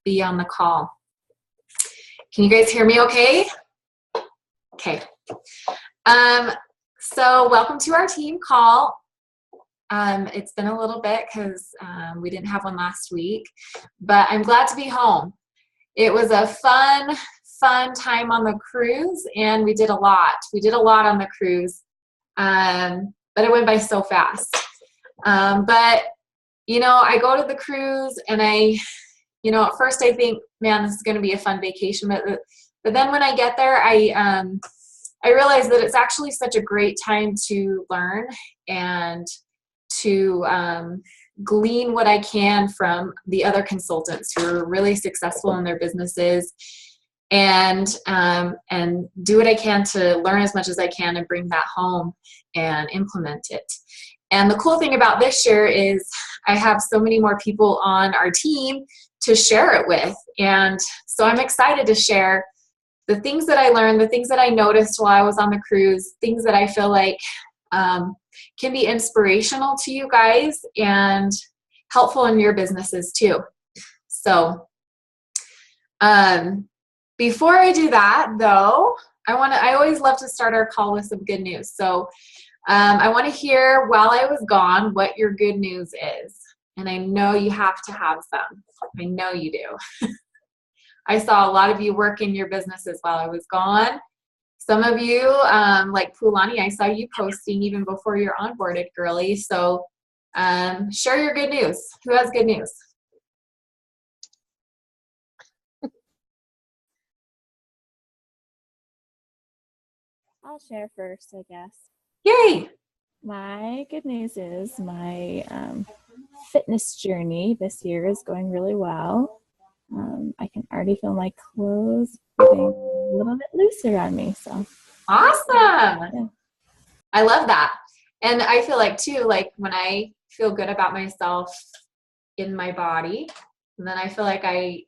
be on the call. Can you guys hear me okay? Okay. So welcome to our team call. It's been a little bit because we didn't have one last week, but I'm glad to be home. It was a fun time on the cruise, and we did a lot. We did a lot on the cruise, but it went by so fast. But, you know, I go to the cruise, and at first I think, man, this is going to be a fun vacation. But then when I get there, I realize that it's actually such a great time to learn and to glean what I can from the other consultants who are really successful in their businesses, and do what I can to learn as much as I can and bring that home and implement it. And the cool thing about this year is I have so many more people on our team to share it with. And so I'm excited to share the things that I learned, the things that I noticed while I was on the cruise, things that I feel like can be inspirational to you guys and helpful in your businesses too. So before I do that though, I always love to start our call with some good news. So I want to hear while I was gone what your good news is. And I know you have to have some. I know you do. I saw a lot of you work in your businesses while I was gone. Some of you, like Pulani, I saw you posting even before you're onboarded, girly. So share your good news. Who has good news? I'll share first, I guess. Yay! My good news is my fitness journey this year is going really well. I can already feel my clothes getting a little bit looser on me. So awesome! Yeah. I love that. And I feel like too, like when I feel good about myself in my body, then I feel like I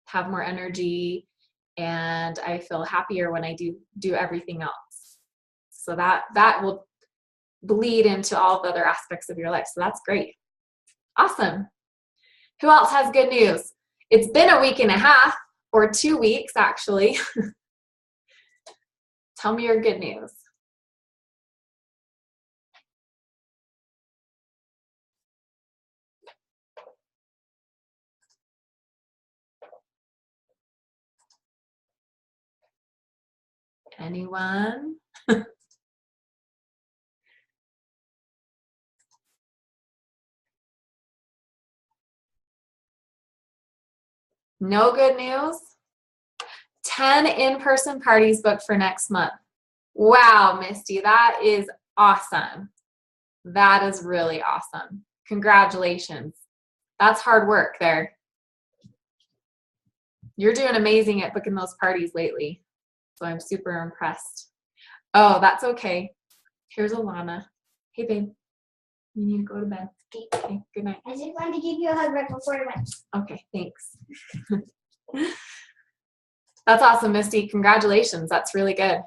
have more energy and I feel happier when I do everything else. So that will bleed into all the other aspects of your life. So that's great. Awesome. Who else has good news? It's been a week and a half, or 2 weeks actually. Tell me your good news. Anyone? No good news? 10 in-person parties booked for next month. Wow, Misty, that is awesome. That is really awesome. Congratulations. That's hard work there. You're doing amazing at booking those parties lately. So I'm super impressed. Oh, that's okay. Here's Alana. Hey, babe. You need to go to bed. Okay, good night. I just wanted to give you a hug right before I went. Okay, thanks. That's awesome, Misty. Congratulations. That's really good.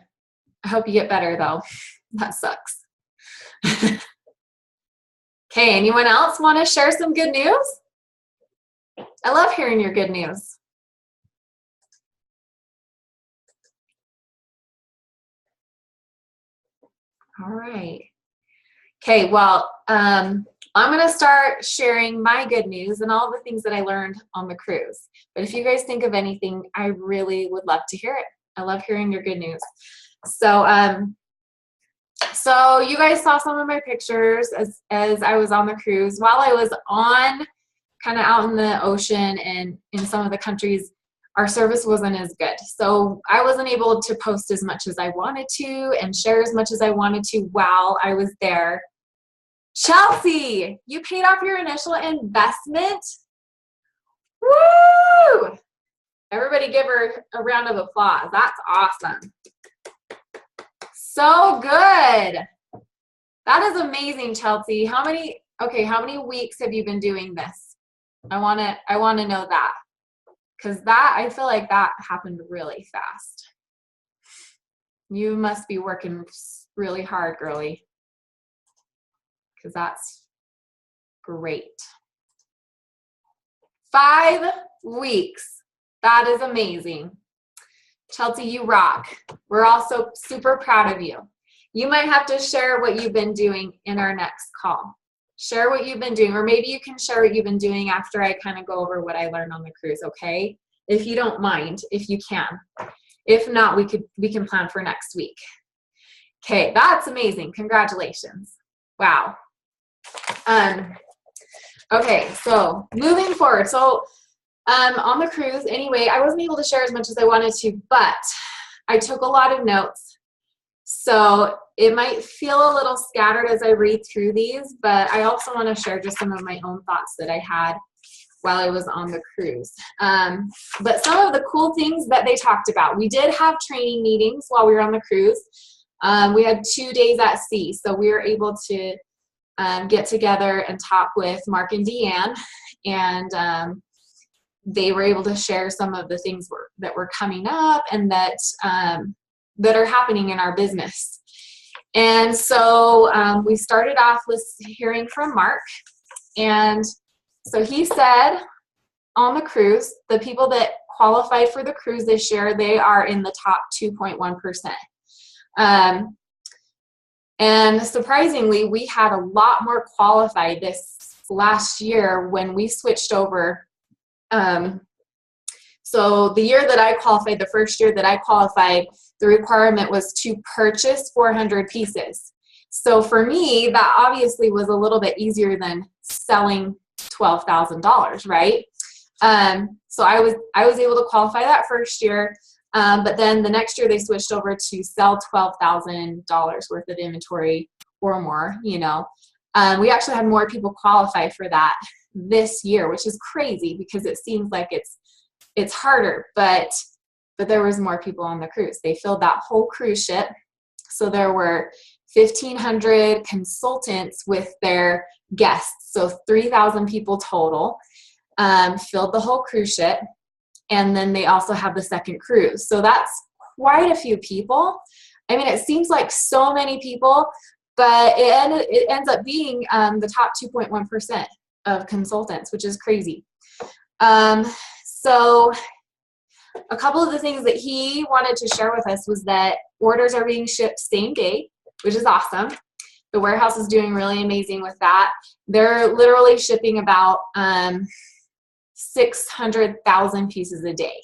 I hope you get better, though. That sucks. Okay, anyone else want to share some good news? I love hearing your good news. All right. Okay, well, I'm going to start sharing my good news and all the things that I learned on the cruise. But if you guys think of anything, I really would love to hear it. I love hearing your good news. So, so you guys saw some of my pictures as I was on the cruise. While I was on, kind of out in the ocean and in some of the countries, our service wasn't as good. So I wasn't able to post as much as I wanted to and share as much as I wanted to while I was there. Chelsea, you paid off your initial investment? Woo! Everybody give her a round of applause. That's awesome. So good. That is amazing, Chelsea. How many weeks have you been doing this? I want to know that. Because I feel like that happened really fast. You must be working really hard, girly. Because that's great. 5 weeks. That is amazing. Chelsea, you rock. We're also super proud of you. You might have to share what you've been doing in our next call. Share what you've been doing, or maybe you can share what you've been doing after I kind of go over what I learned on the cruise, okay? If you don't mind, if you can. If not, we can plan for next week. Okay, that's amazing. Congratulations. Wow. Okay, so moving forward. So on the cruise, anyway, I wasn't able to share as much as I wanted to, but I took a lot of notes. So it might feel a little scattered as I read through these, but I also want to share just some of my own thoughts that I had while I was on the cruise. But some of the cool things that they talked about, we did have training meetings while we were on the cruise. We had 2 days at sea, so we were able to get together and talk with Mark and Deanne, and they were able to share some of the things that were coming up and that are happening in our business. And so we started off with hearing from Mark, and so he said on the cruise, the people that qualified for the cruise this year, they are in the top 2.1%. And surprisingly, we had a lot more qualified this last year when we switched over. So the year that I qualified, the first year that I qualified, the requirement was to purchase 400 pieces. So for me, that obviously was a little bit easier than selling $12,000, right? So I was able to qualify that first year, but then the next year they switched over to sell $12,000 worth of inventory or more. We actually had more people qualify for that this year, which is crazy because it seems like it's harder, but there was more people on the cruise. They filled that whole cruise ship. So there were 1,500 consultants with their guests. So 3,000 people total filled the whole cruise ship. And then they also have the second cruise. So that's quite a few people. I mean, it seems like so many people, but it ends up being the top 2.1% of consultants, which is crazy. So a couple of the things that he wanted to share with us was that orders are being shipped same day, which is awesome. The warehouse is doing really amazing with that. They're literally shipping about 600,000 pieces a day.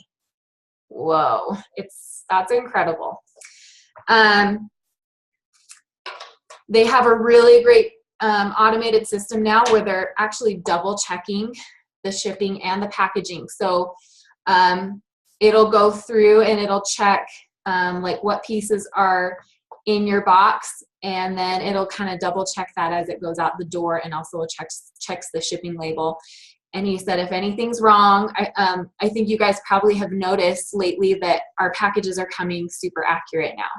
Whoa, that's incredible. They have a really great automated system now where they're actually double checking the shipping and the packaging. So it'll go through and it'll check like what pieces are in your box, and then it'll kind of double check that as it goes out the door, and also checks the shipping label. And he said if anything's wrong, I think you guys probably have noticed lately that our packages are coming super accurate now.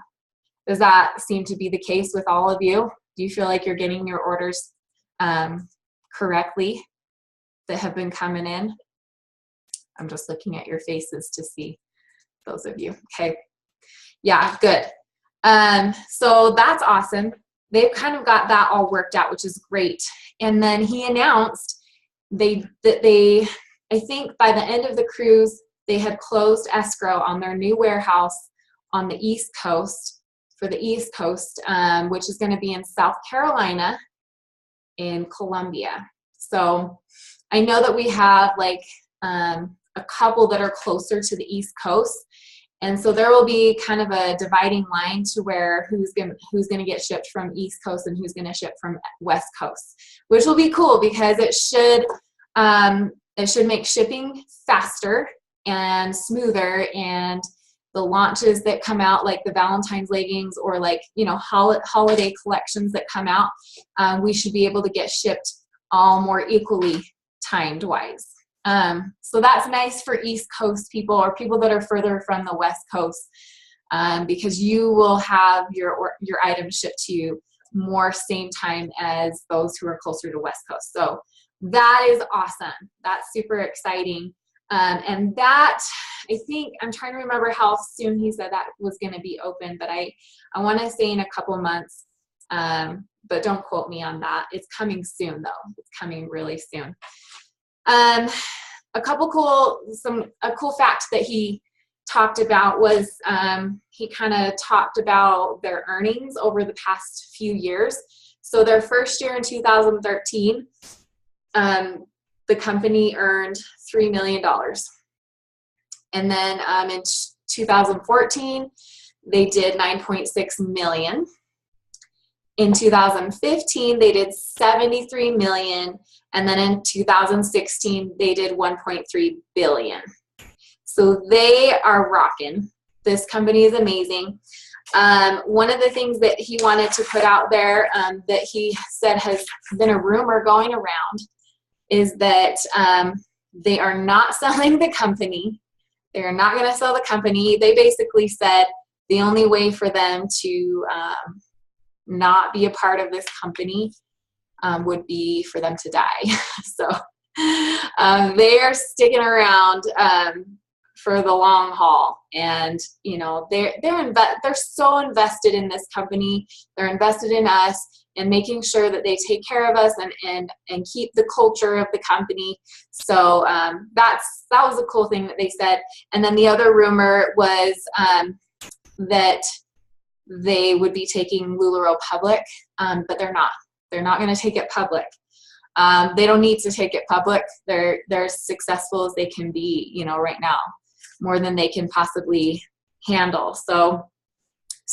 Does that seem to be the case with all of you? Do you feel like you're getting your orders correctly that have been coming in? I'm just looking at your faces to see those of you. Okay. Yeah, good. So that's awesome. They've kind of got that all worked out, which is great. And then he announced that they, I think by the end of the cruise, they had closed escrow on their new warehouse on the East Coast, for the East Coast, which is going to be in South Carolina in Columbia. So I know that we have like a couple that are closer to the East Coast. And so there will be kind of a dividing line to where who's going to get shipped from East Coast and who's going to ship from West Coast, which will be cool because it should make shipping faster and smoother, and the launches that come out, like the Valentine's leggings or like, holiday collections that come out, we should be able to get shipped all more equally timed wise. So that's nice for East Coast people or people that are further from the West Coast, because you will have your items shipped to you more same time as those who are closer to West Coast. So that is awesome. That's super exciting. And that, I think, I'm trying to remember how soon he said that was going to be open, but I want to say in a couple months, but don't quote me on that. It's coming soon though. It's coming really soon. a cool fact that he talked about was he kind of talked about their earnings over the past few years. So their first year in 2013, the company earned $3 million. And then in 2014, they did $9.6 million. In 2015, they did $73 million. And then in 2016, they did $1.3 billion. So they are rocking. This company is amazing. One of the things that he wanted to put out there that he said has been a rumor going around is that they are not selling the company. They are not going to sell the company. They basically said the only way for them to not be a part of this company would be for them to die. So they are sticking around for the long haul, and you know they're so invested in this company. They're invested in us and making sure that they take care of us and keep the culture of the company. So that was a cool thing that they said. And then the other rumor was that they would be taking LuLaRoe public, but they're not. They're not going to take it public. They don't need to take it public. They're as successful as they can be, you know, right now, more than they can possibly handle. So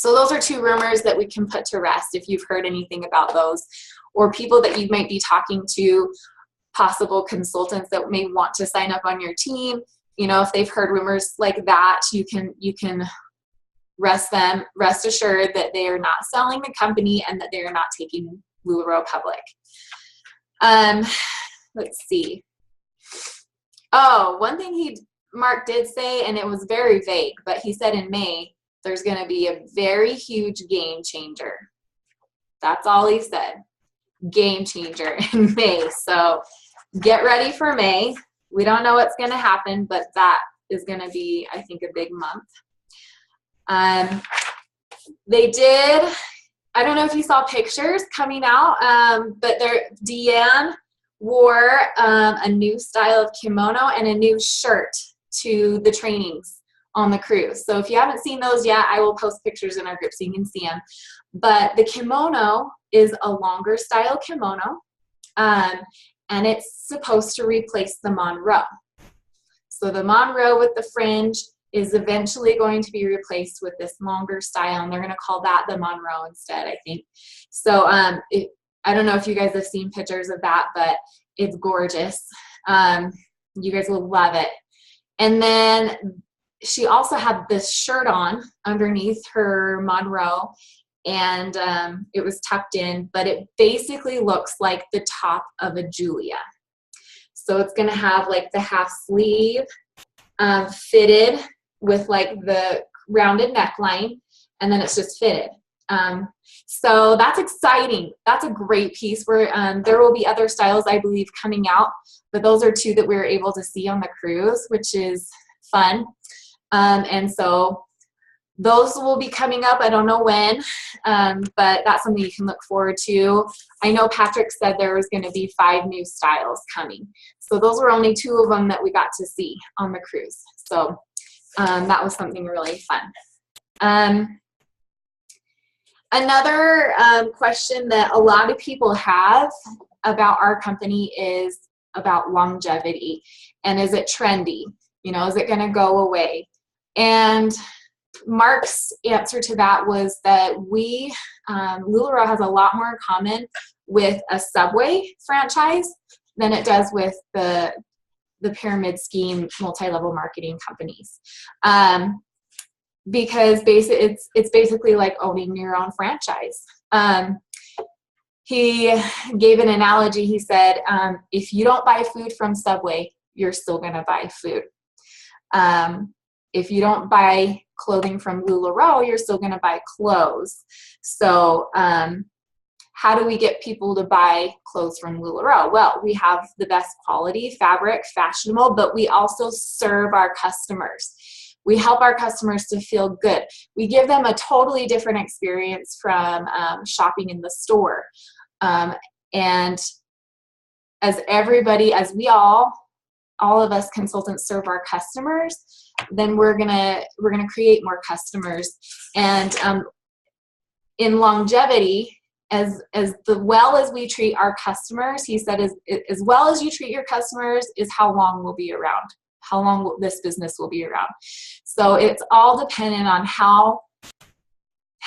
those are two rumors that we can put to rest if you've heard anything about those, or people that you might be talking to, possible consultants that may want to sign up on your team. You know, if they've heard rumors like that, you can rest assured that they are not selling the company and that they are not taking LuLaRoe public. Let's see. Oh, one thing Mark did say, and it was very vague, but he said in May, there's going to be a very huge game changer. That's all he said. Game changer in May. So get ready for May. We don't know what's going to happen, but that is going to be, I think, a big month. They did, I don't know if you saw pictures coming out, but Deanne wore a new style of kimono and a new shirt to the trainings on the cruise. So if you haven't seen those yet, I will post pictures in our group so you can see them. But the kimono is a longer style kimono, and it's supposed to replace the Monroe. So the Monroe with the fringe is eventually going to be replaced with this longer style, and they're going to call that the Monroe instead, I think. So I don't know if you guys have seen pictures of that, but it's gorgeous. You guys will love it. And then she also had this shirt on underneath her Monroe, and it was tucked in, but it basically looks like the top of a Julia. So it's going to have like the half sleeve fitted with like the rounded neckline, and then it's just fitted. So that's exciting. That's a great piece. There will be other styles, I believe, coming out, but those are two that we were able to see on the cruise, which is fun. And so those will be coming up. I don't know when, but that's something you can look forward to. I know Patrick said there was going to be 5 new styles coming. So those were only 2 of them that we got to see on the cruise. So that was something really fun. Another question that a lot of people have about our company is about longevity, and is it trendy? You know, is it going to go away? And Mark's answer to that was that LuLaRoe has a lot more in common with a Subway franchise than it does with the pyramid scheme multi-level marketing companies. Because it's basically like owning your own franchise. He gave an analogy. He said, if you don't buy food from Subway, you're still going to buy food. If you don't buy clothing from LuLaRoe, you're still going to buy clothes. So how do we get people to buy clothes from LuLaRoe? Well, we have the best quality fabric, fashionable, but we also serve our customers. We help our customers to feel good. We give them a totally different experience from shopping in the store. And as we all all of us consultants serve our customers, then we're gonna create more customers. And in longevity, as well as we treat our customers, he said, as well as you treat your customers is how long we'll be around, how long this business will be around. So it's all dependent on how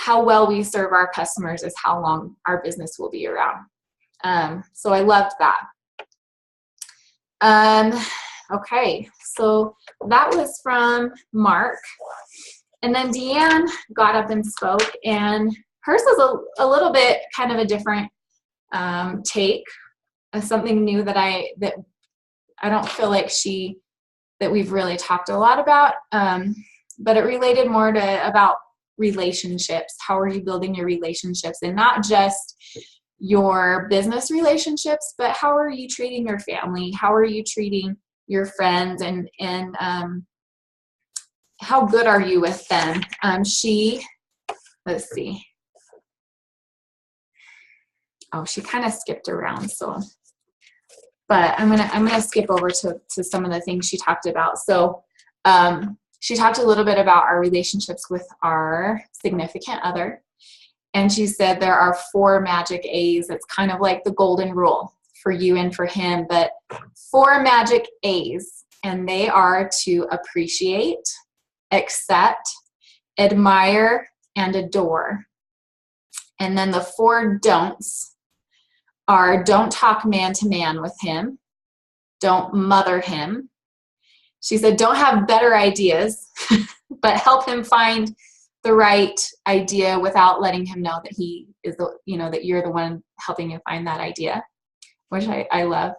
well we serve our customers is how long our business will be around. So I loved that. Okay, so that was from Mark. And then Deanne got up and spoke, and hers was a little bit kind of a different take, something new that I don't feel like that we've really talked a lot about, but it related more to about relationships. How are you building your relationships, and not just your business relationships, but how are you treating your family? How are you treating your friends, and how good are you with them? Let's see. Oh, she kind of skipped around, so, but I'm gonna skip over to some of the things she talked about. So she talked a little bit about our relationships with our significant other, and she said there are 4 magic A's. It's kind of like the golden rule for you and for him, but 4 magic A's, and they are to appreciate, accept, admire, and adore. And then the 4 don'ts are: don't talk man to man with him, don't mother him. She said don't have better ideas, but help him find the right idea without letting him know that he is that you're the one helping him find that idea, which I love.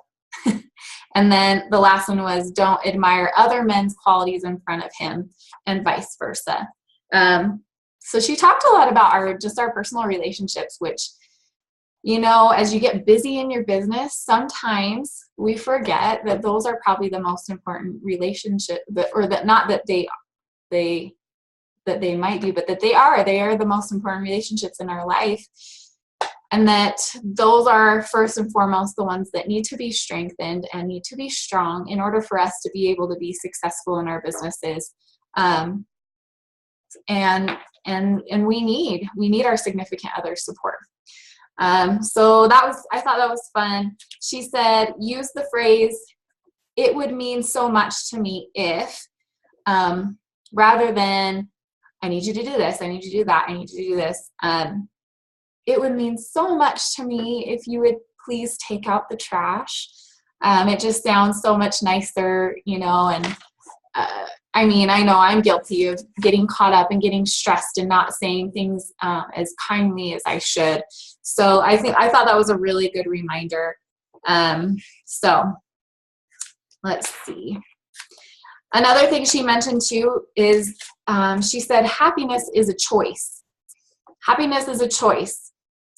And then the last one was don't admire other men's qualities in front of him, and vice versa. So she talked a lot about our personal relationships, which, as you get busy in your business, sometimes we forget that those are probably the most important relationship, not that they might be, but that they are the most important relationships in our life. And that those are first and foremost the ones that need to be strengthened and need to be strong in order for us to be able to be successful in our businesses. And we need our significant other support. So I thought that was fun. She said, use the phrase, "It would mean so much to me if," rather than, "I need you to do this, I need you to do that, I need you to do this." It would mean so much to me if you would please take out the trash. It just sounds so much nicer, and I know I'm guilty of getting caught up and getting stressed and not saying things as kindly as I should. So I thought that was a really good reminder. So let's see. Another thing she mentioned too is she said happiness is a choice. Happiness is a choice.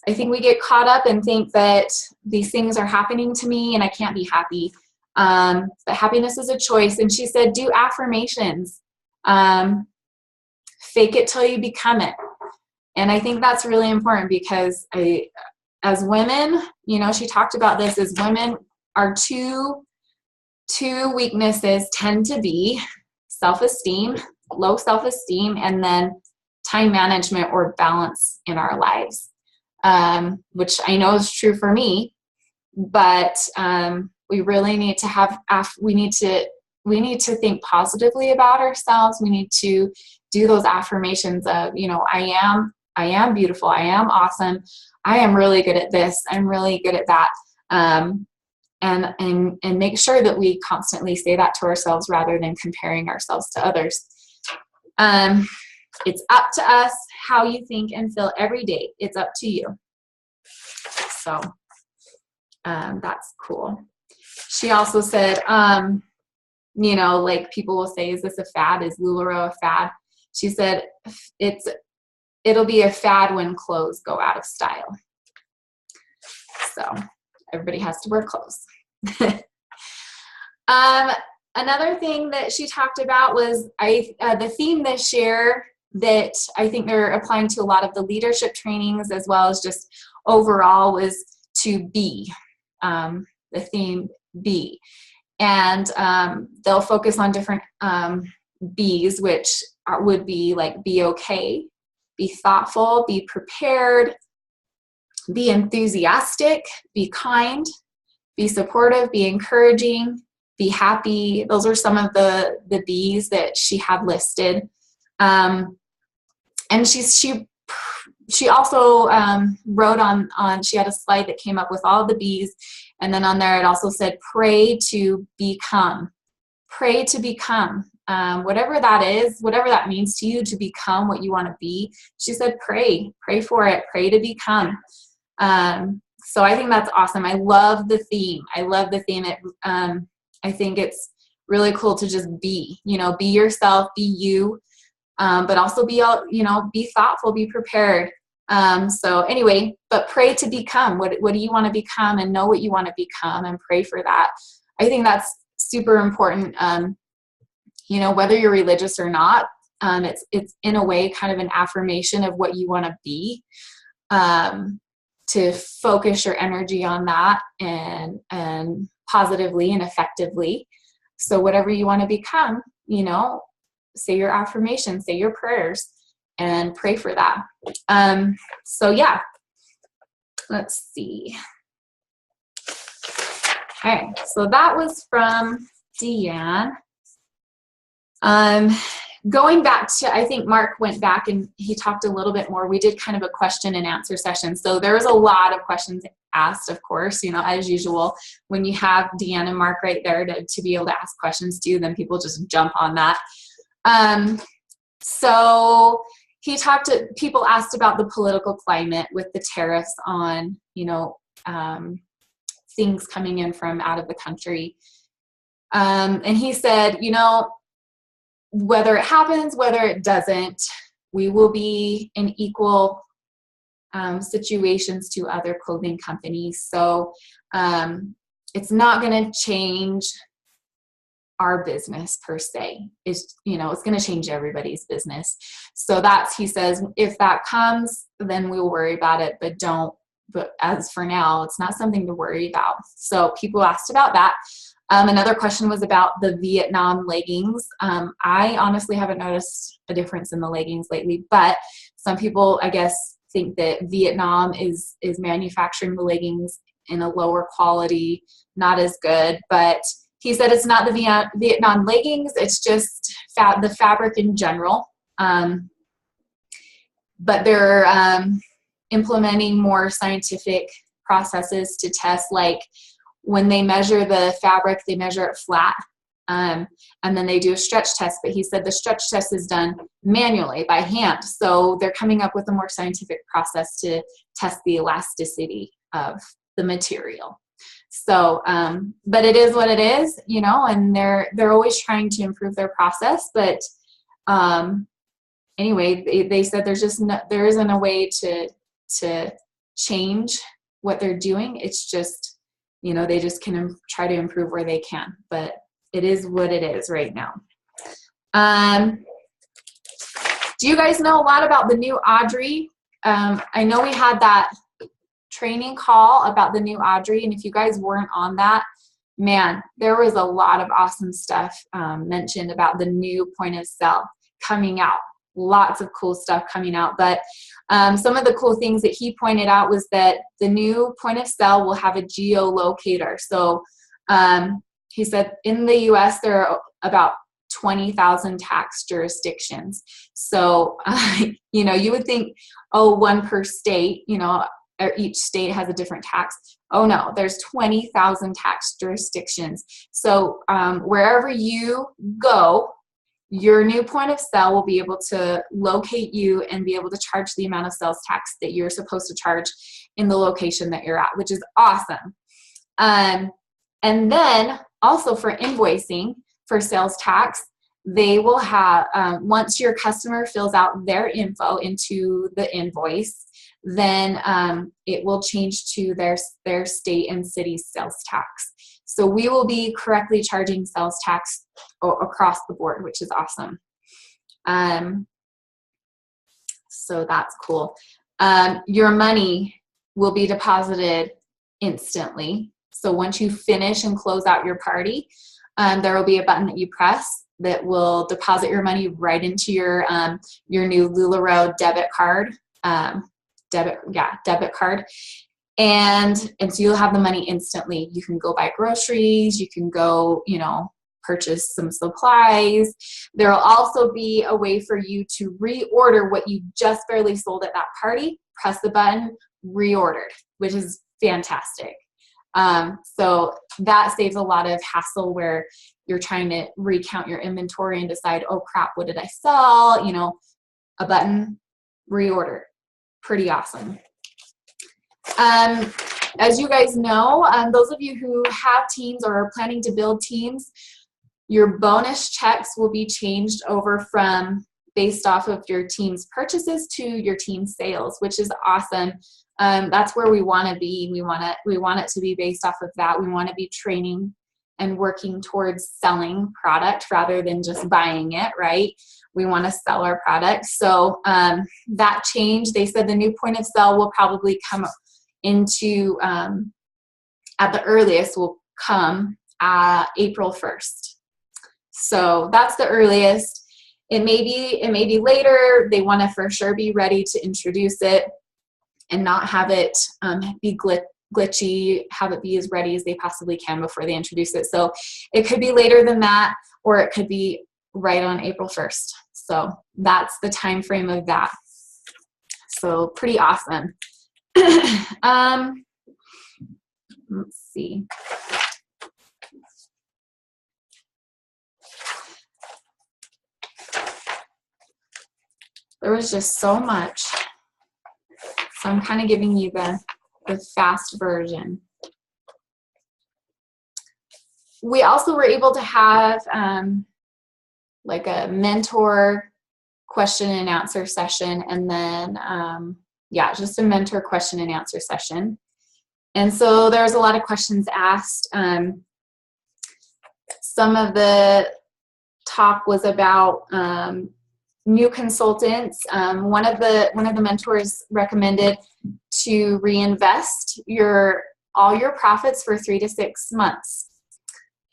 I think we get caught up and think that these things are happening to me and I can't be happy. But happiness is a choice. And she said, do affirmations. Fake it till you become it. And I think that's really important because as women, she talked about this, as women, our two weaknesses tend to be self-esteem, low self-esteem, and then time management or balance in our lives. Which I know is true for me, but we really need to have, we need to think positively about ourselves. We need to do those affirmations of, I am beautiful. I am awesome. I am really good at this. I'm really good at that. And make sure that we constantly say that to ourselves rather than comparing ourselves to others. It's up to us how you think and feel every day. It's up to you. So that's cool. She also said, like people will say, is this a fad? Is LuLaRoe a fad? She said, it'll be a fad when clothes go out of style. So everybody has to wear clothes. Another thing that she talked about was the theme this year that I think they're applying to a lot of the leadership trainings as well as just overall was to be, the theme be. And they'll focus on different B's, which would be like be okay, be thoughtful, be prepared, be enthusiastic, be kind, be supportive, be encouraging, be happy. Those are some of the B's that she had listed. And she also wrote on, she had a slide that came up with all the B's, and then on there it also said, pray to become. Pray to become. Whatever that is, whatever that means to you, to become what you want to be. She said, pray for it, pray to become. So I think that's awesome. I love the theme. I think it's really cool to just be yourself, be you, but also be thoughtful, be prepared. So anyway, but pray to become. What do you want to become, and know what you want to become and pray for that. I think that's super important. Whether you're religious or not, it's in a way kind of an affirmation of what you want to be, to focus your energy on that and positively and effectively. So whatever you want to become, say your affirmations, say your prayers, and pray for that. So yeah, let's see. Okay, so that was from Deanne. Going back to, I think Mark went back and he talked a little bit more. We did kind of a question and answer session. So there was a lot of questions asked, of course, as usual, when you have Deanne and Mark right there to be able to ask questions to, then people just jump on that. So people asked about the political climate with the tariffs on, things coming in from out of the country. And he said, whether it happens, whether it doesn't, we will be in equal situations to other clothing companies. So it's not going to change our business per se. It's going to change everybody's business. So he says, if that comes, then we'll worry about it, but as for now, it's not something to worry about. So people asked about that. Another question was about the Vietnam leggings. I honestly haven't noticed a difference in the leggings lately, but some people, I guess, think that Vietnam is manufacturing the leggings in a lower quality, not as good. But he said it's not the Vietnam leggings, it's just the fabric in general. But they're implementing more scientific processes to test, like when they measure the fabric, they measure it flat, and then they do a stretch test. But he said the stretch test is done manually by hand. So they're coming up with a more scientific process to test the elasticity of the material. So, but it is what it is, and they're always trying to improve their process. But anyway, they said there isn't a way to change what they're doing. It's just, they just can try to improve where they can, but it is what it is right now. Do you guys know a lot about the new Audrey? I know we had that training call about the new Audrey, and if you guys weren't on that, man, there was a lot of awesome stuff mentioned about the new point of sale coming out. Lots of cool stuff coming out, but some of the cool things that he pointed out was that the new point of sale will have a geolocator. So he said in the US there are about 20,000 tax jurisdictions. So you would think, one per state, each state has a different tax. Oh no, there's 20,000 tax jurisdictions. So wherever you go, your new point of sale will be able to locate you and be able to charge the amount of sales tax that you're supposed to charge in the location that you're at, which is awesome. And then also for invoicing for sales tax, they will have, once your customer fills out their info into the invoice, then it will change to their state and city sales tax. So we will be correctly charging sales tax across the board, which is awesome. So that's cool. Your money will be deposited instantly. So once you finish and close out your party, there will be a button that you press that will deposit your money right into your new LuLaRoe debit card. Debit card. And so you'll have the money instantly. You can go buy groceries. You can go, purchase some supplies. There will also be a way for you to reorder what you just barely sold at that party. Press the button, reordered, which is fantastic. So that saves a lot of hassle where you're trying to recount your inventory and decide, oh crap, what did I sell? A button, reorder. Pretty awesome. As you guys know, those of you who have teams or are planning to build teams, your bonus checks will be changed over from based off of your team's purchases to your team sales, which is awesome. That's where we want to be. We want it to be based off of that. We want to be training and working towards selling product rather than just buying it, right? We want to sell our product. So that change, they said the new point of sale will probably come into, at the earliest, will come April 1st. So that's the earliest. It may be later. They want to for sure be ready to introduce it and not have it be glitchy, have it be as ready as they possibly can before they introduce it. So it could be later than that, or it could be right on April 1st. So that's the time frame of that. So pretty awesome. Let's see. There was just so much. So I'm kind of giving you the fast version. We also were able to have like a mentor question and answer session, and then just a mentor question and answer session. And so there's a lot of questions asked. Some of the talk was about new consultants. One of the mentors recommended to reinvest all your profits for 3 to 6 months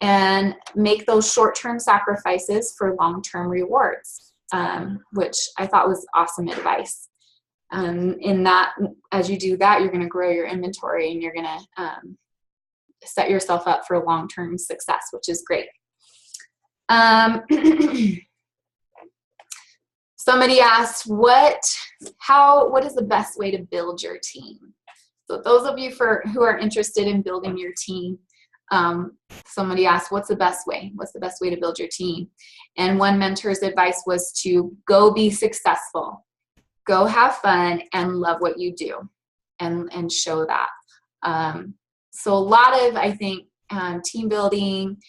and make those short-term sacrifices for long-term rewards, which I thought was awesome advice. In that, as you do that, you're going to grow your inventory and you're going to set yourself up for long-term success, which is great. Somebody asked, what is the best way to build your team? So those of you who are interested in building your team, somebody asked, what's the best way? What's the best way to build your team? And one mentor's advice was to go be successful, go have fun, and love what you do, and show that. So a lot of, I think, team building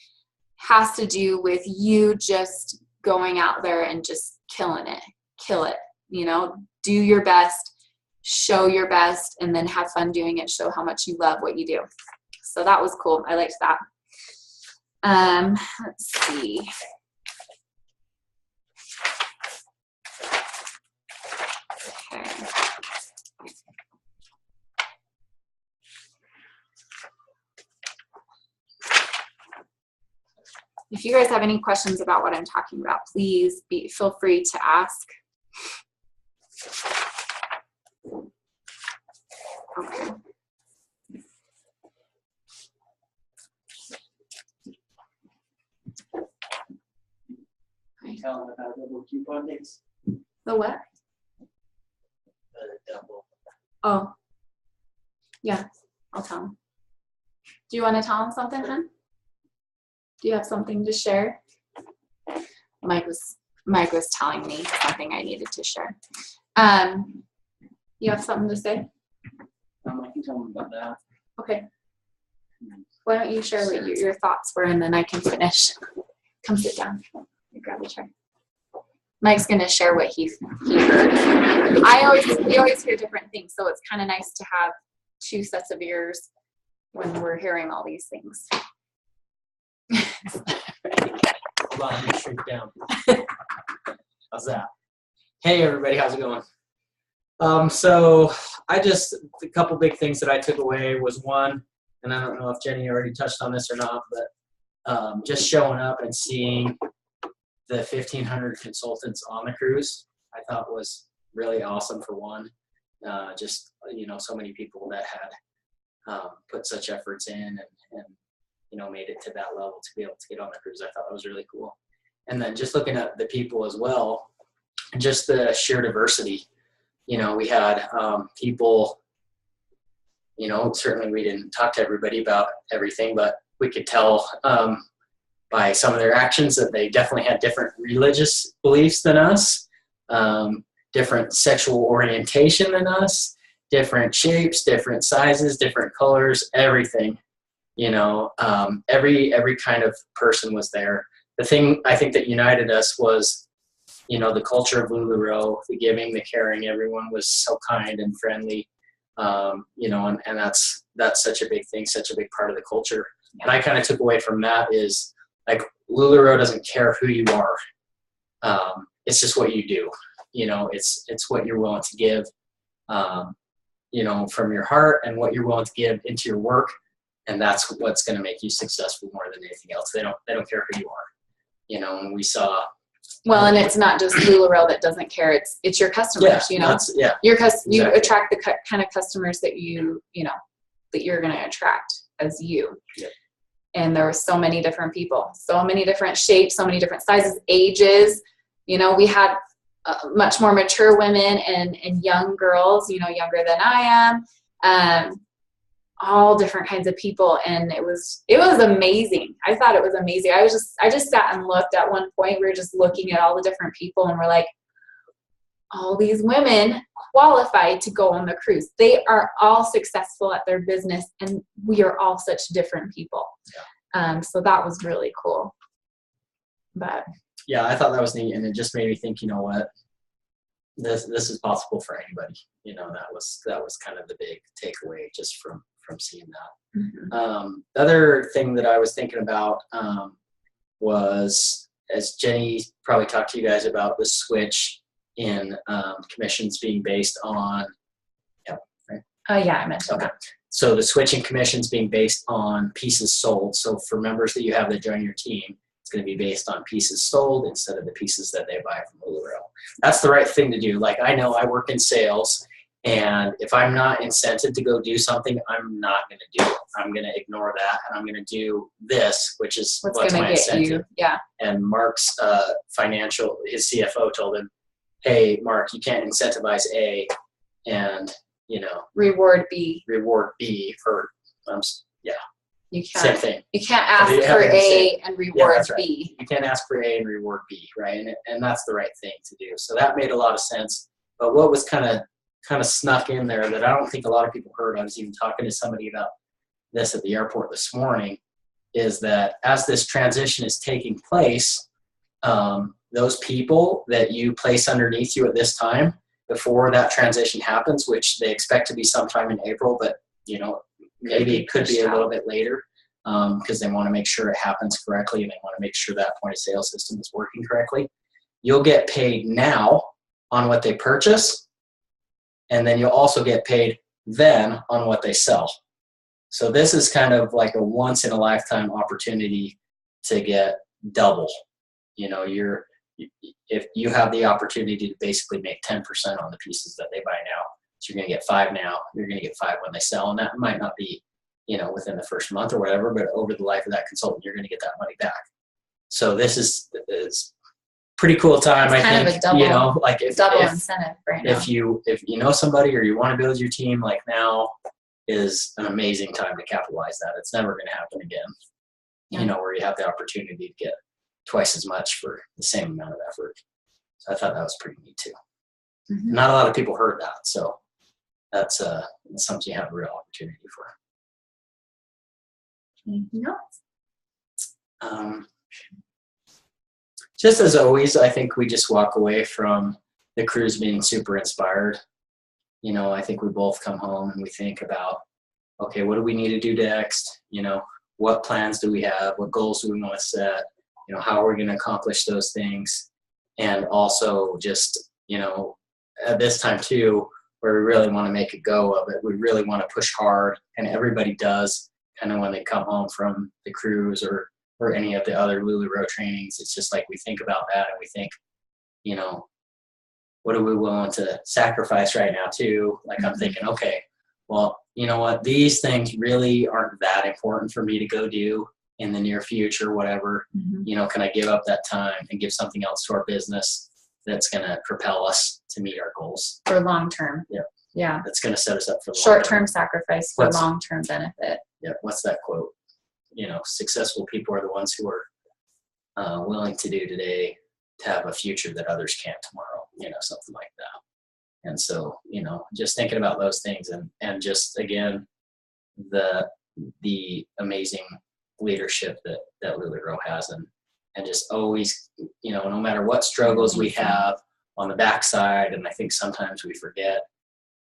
has to do with you just going out there and just kill it, do your best, show your best, and then have fun doing it, show how much you love what you do. So that was cool. I liked that. Let's see. Okay. If you guys have any questions about what I'm talking about, please feel free to ask. Okay. Can you tell them about double coupon days? The what? Double. Oh. Yeah, I'll tell them. Do you want to tell them something, hon? Do you have something to share? Mike was telling me something I needed to share. You have something to say? I can tell them about that. Okay. Why don't you share what your thoughts were, and then I can finish. Come sit down. Grab a chair. Mike's going to share what he heard. We always hear different things, so it's kind of nice to have 2 sets of ears when we're hearing all these things. Hold on, let me shrink down. How's that? Hey everybody, how's it going? So a couple big things that I took away was, one, and I don't know if Jenny already touched on this or not, but just showing up and seeing the 1,500 consultants on the cruise, I thought was really awesome for one. Just, so many people that had put such efforts in and made it to that level to be able to get on the cruise. I thought that was really cool. And then just looking at the people as well, just the sheer diversity. We had people, certainly we didn't talk to everybody about everything, but we could tell by some of their actions that they definitely had different religious beliefs than us, different sexual orientation than us, different shapes, different sizes, different colors, everything. Every kind of person was there. The thing I think that united us was, the culture of LuLaRoe, the giving, the caring. Everyone was so kind and friendly, and that's such a big thing, such a big part of the culture. And I kind of took away from that is like LuLaRoe doesn't care who you are. It's just what you do. It's what you're willing to give, from your heart and what you're willing to give into your work. And that's what's going to make you successful more than anything else. They don't care who you are, and we saw. Well, and it's not just LuLaRoe that doesn't care. It's your customers, you you attract the kind of customers that that you're going to attract as you. Yeah. And there were so many different people, so many different shapes, so many different sizes, ages. We had much more mature women and young girls, younger than I am. All different kinds of people, and it was amazing. I thought it was amazing. I just sat and looked at one point. We were just looking at all the different people, and we're like, all these women qualified to go on the cruise. They are all successful at their business, and we are all such different people. Yeah. So that was really cool. But yeah, I thought that was neat, and it just made me think, what, this is possible for anybody. That was kind of the big takeaway just from seeing that. Mm-hmm. The other thing that I was thinking about was, as Jenny probably talked to you guys about, the switch in commissions being based on, right? Yeah, I mentioned that. So the switch in commissions being based on pieces sold. So for members that you have that join your team, it's going to be based on pieces sold instead of the pieces that they buy from LuLaRoe. That's the right thing to do. Like, I know I work in sales, and if I'm not incented to go do something, I'm not going to do it. I'm going to ignore that, and I'm going to do this, which is what's my incentive. Yeah. And Mark's his CFO told him, hey, Mark, you can't incentivize A and, reward B. Reward B for, You can't, same thing. You can't ask for A and reward B. You can't ask for A and reward B, right? And that's the right thing to do. So that made a lot of sense. But what was kind of snuck in there that I don't think a lot of people heard, I was even talking to somebody about this at the airport this morning, is that as this transition is taking place, those people that you place underneath you at this time, before that transition happens, which they expect to be sometime in April, but maybe it could be a little bit later, because they want to make sure it happens correctly, and they want to make sure that point of sale system is working correctly. You'll get paid now on what they purchase, and then you'll also get paid then on what they sell. So this is kind of like a once in a lifetime opportunity to get double. If you have the opportunity to basically make 10% on the pieces that they buy now, so you're going to get 5 now, you're going to get 5 when they sell, and that might not be, within the first month or whatever, but over the life of that consultant, you're going to get that money back. So this is pretty cool time. It's I think, of a double, double if incentive right now. if you know somebody or you want to build your team, like, now is an amazing time to capitalize that. It's never going to happen again. Where you have the opportunity to get twice as much for the same amount of effort. So I thought that was pretty neat too. Mm-hmm. Not a lot of people heard that, so that's something you have a real opportunity for. Anything else? Just as always, I think we just walk away from the cruise being super inspired. I think we both come home and we think about, okay, what do we need to do next? What plans do we have? What goals do we want to set? How are we going to accomplish those things? And also just, at this time too, where we really want to make a go of it, we really want to push hard, and everybody does. kind of when they come home from the cruise or any of the other LuLaRoe trainings. It's just like we think about that and we think, you know, what are we willing to sacrifice right now too? Like I'm thinking, okay, well, you know what? These things really aren't that important for me to go do in the near future, whatever. You know, can I give up that time and give something else to our business that's going to propel us to meet our goals? For long term. Yeah. Yeah. That's going to set us up for Short term sacrifice for What's- long term benefit. Yeah. What's that quote? You know, successful people are the ones who are willing to do today to have a future that others can't tomorrow, you know, something like that. And so, you know, just thinking about those things and just, again, the amazing leadership that LuLaRoe has and just always, you know, no matter what struggles we have on the backside, and I think sometimes we forget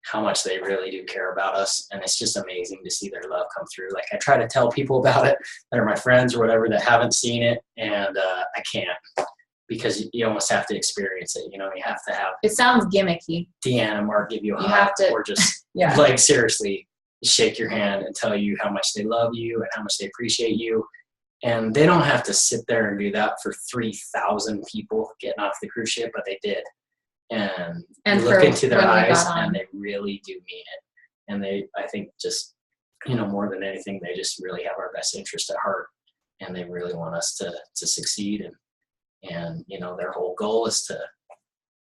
how much they really do care about us. And it's just amazing to see their love come through. Like I try to tell people about it that are my friends or whatever that haven't seen it. And I can't, because you almost have to experience it. You know, you have to have It sounds gimmicky. Deanna and Mark give you a You hug have to- or just Yeah. like seriously shake your hand and tell you how much they love you and how much they appreciate you. And they don't have to sit there and do that for 3,000 people getting off the cruise ship, but they did. And And you look for into their when we eyes got on. and they really do mean it. And they, I think just, you know, more than anything, they just really have our best interest at heart. And they really want us to succeed. And, you know, their whole goal is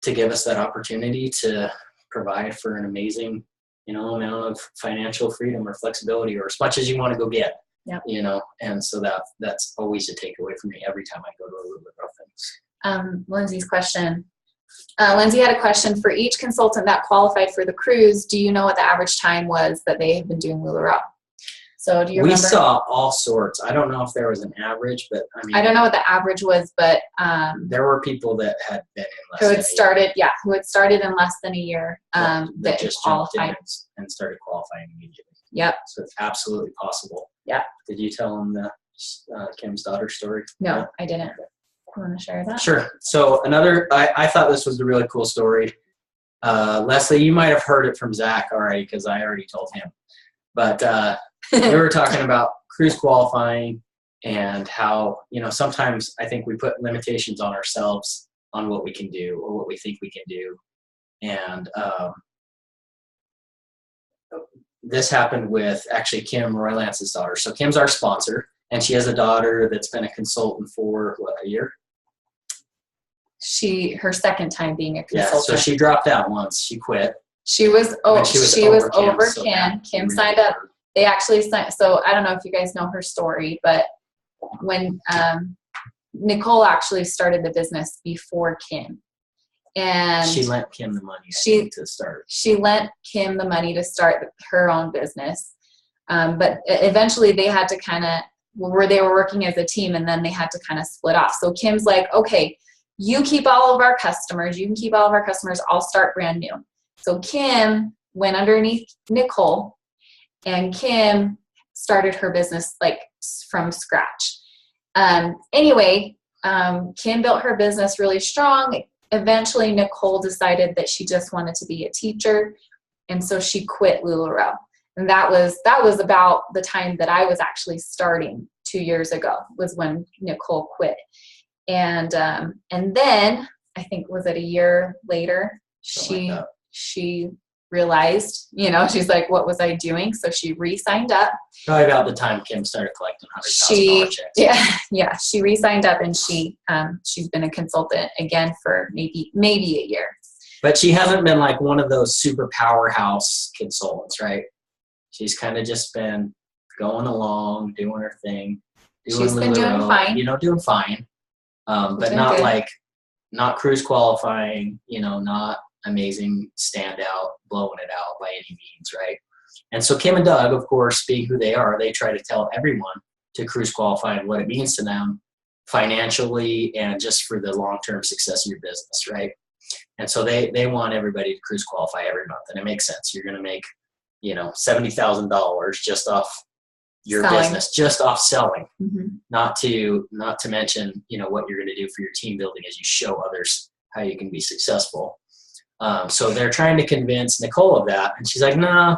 to give us that opportunity to provide for an amazing, you know, amount of financial freedom or flexibility or as much as you want to go get. Yep. You know, and so that's always a takeaway for me every time I go to a LuLaRoe things. Lindsay's question. Lindsay had a question for each consultant that qualified for the cruise. Do you know what the average time was that they have been doing LuLaRoe? So do you We remember? saw all sorts. I don't know if there was an average, but I mean, I don't know what the average was, but there were people that had been in less who than had a started, who had started in less than a year, year, that just jumped in qualified. and started qualifying immediately. Yep. So it's absolutely possible. Yeah. Did you tell them the Kim's daughter story? No, I didn't. You want to share that? Sure. So I thought this was a really cool story. Leslie, you might have heard it from Zach already because I already told him. But we were talking about cruise qualifying and how, you know, sometimes I think we put limitations on ourselves on what we can do or what we think we can do. And this happened with actually Kim, Roy Lance's daughter. So Kim's our sponsor, and she has a daughter that's been a consultant for, a year? Her second time being a Yeah, consultant. so she dropped out once. She quit. She was And she was over so Kim. that Kim really signed up. hurt. They actually signed. So I don't know if you guys know her story, but when Nicole actually started the business before Kim, and She lent Kim the money to start. she lent Kim the money to start her own business. But eventually they had to they were working as a team, and then they had to kind of split off. So Kim's like, okay, you keep all of our customers. You can keep all of our customers. I'll start brand new. So Kim went underneath Nicole, and Kim started her business like from scratch. Anyway, Kim built her business really strong. Eventually, Nicole decided that she just wanted to be a teacher, and so she quit LuLaRoe. And that was about the time that I was actually starting 2 years ago, was when Nicole quit. And then I think, was it a year later, Something like that. she realized, she's like, what was I doing? So she re-signed up. Probably about the time Kim started collecting $100,000 checks. Yeah, she re-signed up, and she's been a consultant again for maybe a year. But she hasn't been like one of those super powerhouse consultants, right? She's kind of just been going along, doing her thing. She's been doing fine. Doing fine. But Doing not good. not cruise qualifying, not amazing standout, blowing it out by any means, right? And so Kim and Doug, of course, being who they are, they try to tell everyone to cruise qualify and what it means to them financially and just for the long-term success of your business, right? And so they want everybody to cruise qualify every month, and it makes sense. You're going to make, $70,000 just off your Selling. business, just off selling. Mm-hmm. Not to mention, what you're going to do for your team building as you show others how you can be successful. So they're trying to convince Nicole of that, and she's like, "No,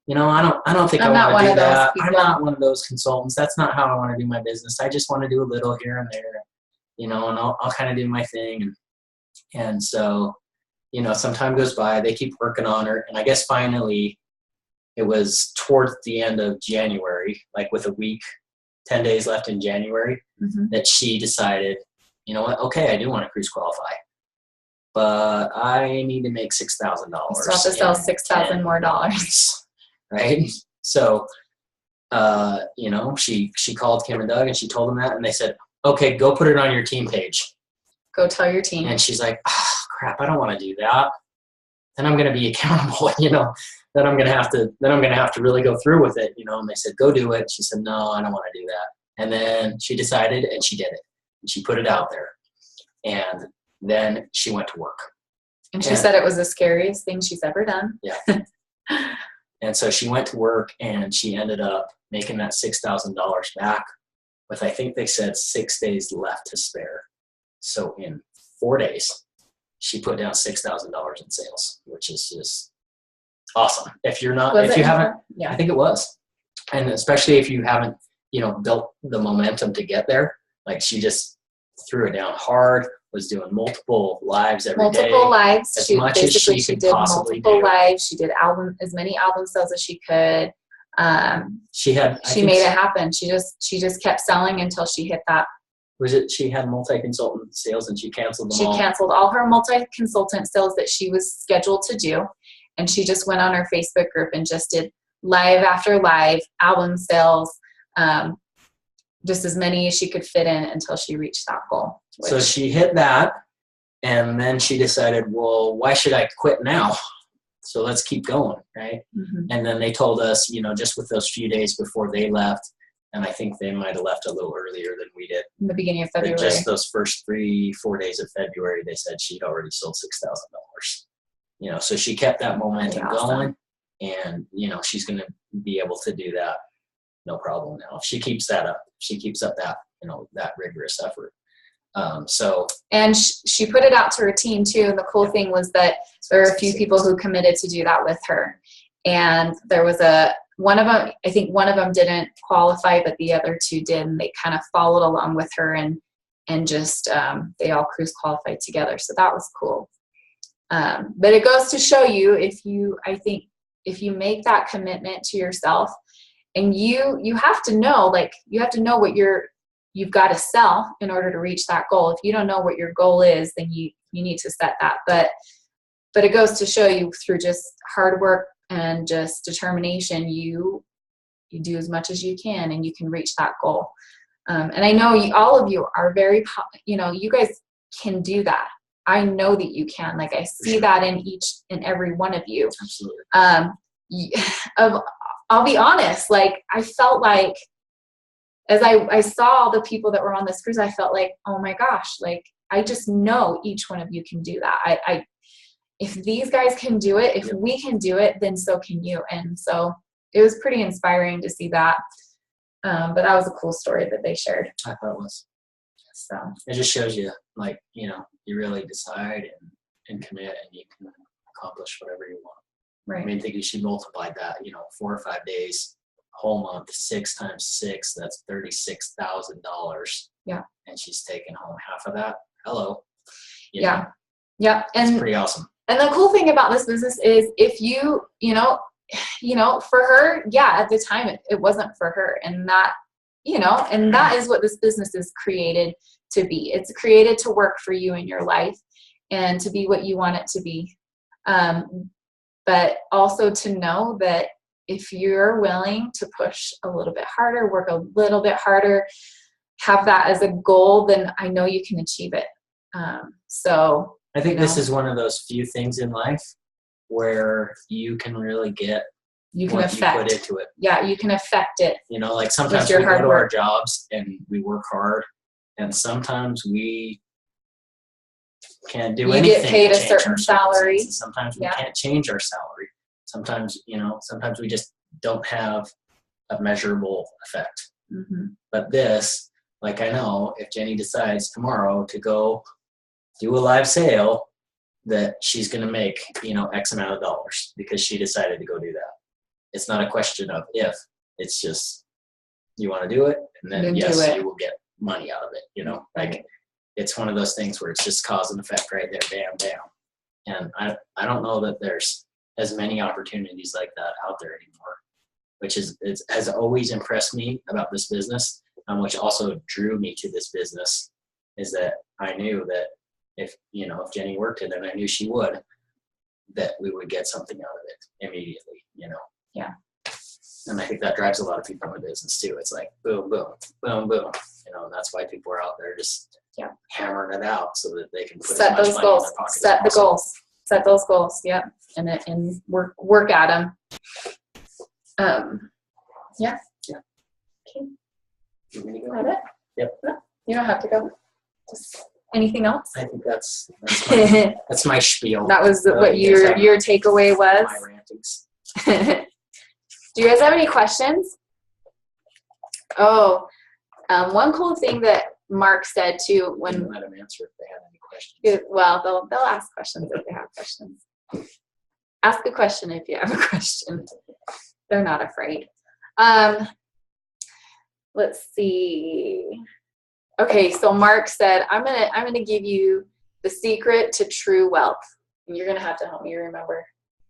I don't think I'm I not want one to do of those that. I'm people. not one of those consultants. That's not how I want to do my business. I just want to do a little here and there, and I'll kind of do my thing. And so, some time goes by, they keep working on her. And I guess finally it was towards the end of January, like with a week, 10 days left in January, that she decided, you know what? Okay, I do want to cruise qualify, but I need to make $6,000. Still have to sell 6,000 more dollars. Right? So, she called Kim and Doug and she told them that, and they said, okay, go put it on your team page. Go tell your team. And she's like, oh, crap, I don't want to do that. Then I'm going to be accountable, then I'm going to have to really go through with it, and they said, go do it. She said, no, I don't want to do that. And then she decided and she did it. And she put it out there. And then she went to work. And she said it was the scariest thing she's ever done. Yeah. And so she went to work and she ended up making that $6,000 back with, I think they said 6 days left to spare. So in 4 days, she put down $6,000 in sales, which is just awesome. If you haven't, yeah, I think it was. And especially if you haven't, built the momentum to get there, like she just threw it down hard, was doing multiple lives every day. Multiple lives. As much as she could possibly do. Multiple lives. She did as many album sales as she could. She made it happen. She just kept selling until she hit that. She had multi-consultant sales and she canceled them all? She canceled all her multi-consultant sales that she was scheduled to do. And she just went on her Facebook group and just did live after live, album sales, just as many as she could fit in until she reached that goal. So she hit that, and then she decided, well, why should I quit now? So let's keep going, right? And then they told us, just with those few days before they left, and I think they might have left a little earlier than we did. In the beginning of February. Just those first 3-4 days of February, they said she'd already sold $6,000. So she kept that momentum going, and, she's going to be able to do that no problem now. If she keeps that up, that, that rigorous effort. And she put it out to her team too. And the cool thing was that there were a few people who committed to do that with her. And there was one of them, I think one of them didn't qualify, but the other two did. And they kind of followed along with her and just, they all cruise qualified together. So that was cool. But it goes to show you, if you make that commitment to yourself, and you have to know, what you've got to sell in order to reach that goal. If you don't know what your goal is, then you need to set that. But it goes to show you, through just hard work and just determination, you do as much as you can, and you can reach that goal. And I know all of you are very, you guys can do that. I know that you can. Like, I see that in each and every one of you. Absolutely. I'll be honest, like, I felt like, as I saw all the people that were on this cruise, I felt like, oh my gosh, like, I just know each one of you can do that. If these guys can do it, if we can do it, then so can you. And so it was pretty inspiring to see that. But that was a cool story that they shared. I thought it was. So it just shows you, like, you really decide and commit, and you can accomplish whatever you want. Right. I mean, I think she multiplied that, 4 or 5 days, whole month, 6 times 6, that's $36,000. Yeah. And she's taking home half of that. Hello. Yeah. And it's pretty awesome. And the cool thing about this business is, if you for her, at the time it wasn't for her. And that, and that is what this business is created to be. It's created to work for you in your life and to be what you want it to be. But also to know that if you're willing to push a little bit harder, work a little bit harder, have that as a goal, then I know you can achieve it. So I think this is one of those few things in life where you can really get you put into it. Yeah, you can affect it. Like sometimes we go to our jobs and we work hard, and sometimes we can't do anything. You get paid a certain salary. Sometimes we can't change our salary. Sometimes, sometimes we just don't have a measurable effect. But this, like, I know if Jenny decides tomorrow to go do a live sale, that she's going to make, X amount of dollars because she decided to go do that. it's not a question of if, it's just, you want to do it, and then Then do yes, it. you will get money out of it, you know, like it's one of those things where it's just cause and effect right there, bam, bam. And I don't know that there's as many opportunities like that out there anymore, which has always impressed me about this business, which also drew me to this business, is that I knew that if Jenny worked it, and I knew she would, that we would get something out of it immediately, you know. Yeah. And I think that drives a lot of people in the business too. It's like boom, boom, boom, boom, you know, and that's why people are out there just hammering it out so that they can put Set as much those money goals. in their pocket Set as the possible. goals. Set those goals. Yep. And work at them. Yeah. Yeah. Okay. You want me to Is go? that it? Yep. No, you don't have to go. Just anything else? I think that's That my spiel. was Well, what you guys have your takeaway was. my rantings. Do you guys have any questions? Oh, one cool thing that Mark said too when Let them answer if they have any questions. well they'll ask questions if they have questions. Ask a question if you have a question. They're not afraid. Let's see. Okay, so Mark said, I'm gonna give you the secret to true wealth. And you're gonna have to help me remember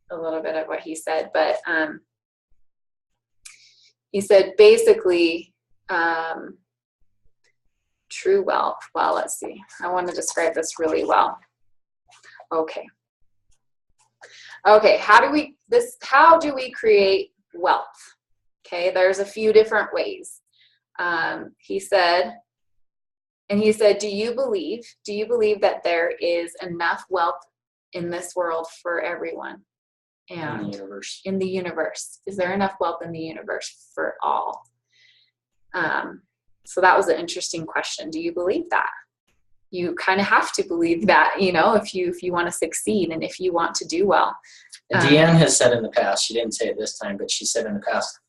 a little bit of what he said, but he said basically true wealth. Well, let's see. I want to describe this really well. Okay, how do we create wealth? Okay, there's a few different ways. He said, do you believe that there is enough wealth in this world for everyone? And In the universe. in the universe, is there enough wealth in the universe for all? So that was an interesting question. Do you believe that? You kind of have to believe that, you know, if you want to succeed and if you want to do well. And Deanne has said in the past, she didn't say it this time, but she said in the past,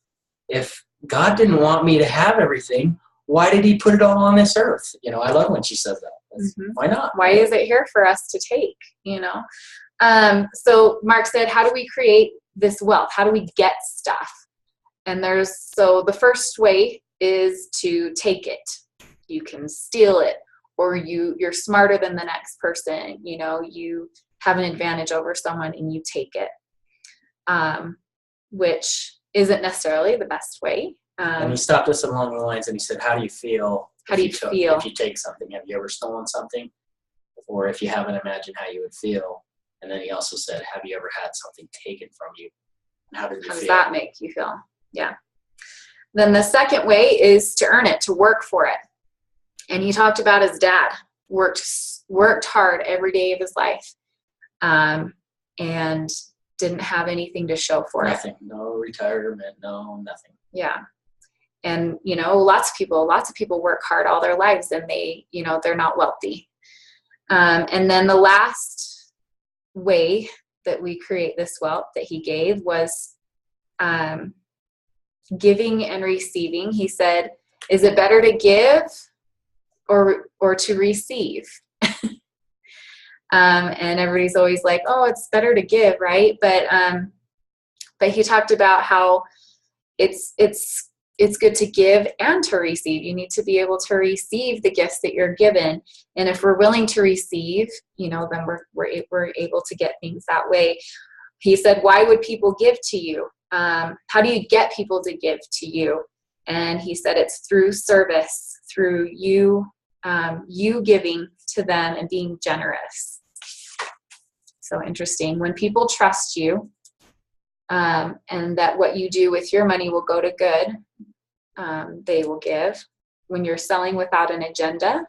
if God didn't want me to have everything, why did he put it all on this earth? You know, I love when she says that. Mhm. Why not? Why is it here for us to take, you know? So Mark said, how do we create this wealth? How do we get stuff? And so the first way is to take it. You can steal it, or you're smarter than the next person. You know, you have an advantage over someone and you take it, which isn't necessarily the best way. And he stopped us along the lines and he said, how do you feel? If you take something? Have you ever stolen something? Or if you haven't, imagine how you would feel. And then he also said, have you ever had something taken from you? And how did you How does feel? that make you feel? Yeah. Then the second way is to earn it, to work for it. And he talked about his dad worked hard every day of his life, and didn't have anything to show for it. Nothing. No retirement. No, nothing. Yeah. And, you know, lots of people work hard all their lives and they're not wealthy. And then the last way that we create this wealth that he gave was giving and receiving. He said, is it better to give or to receive? And everybody's always like, oh, it's better to give, right? But he talked about how it's good to give and to receive. You need to be able to receive the gifts that you're given. And if we're willing to receive, you know, then we're able to get things that way. He said, why would people give to you? How do you get people to give to you? And he said, it's through service, through you giving to them and being generous. So interesting. When people trust you, and that what you do with your money will go to good, they will give. When you're selling without an agenda,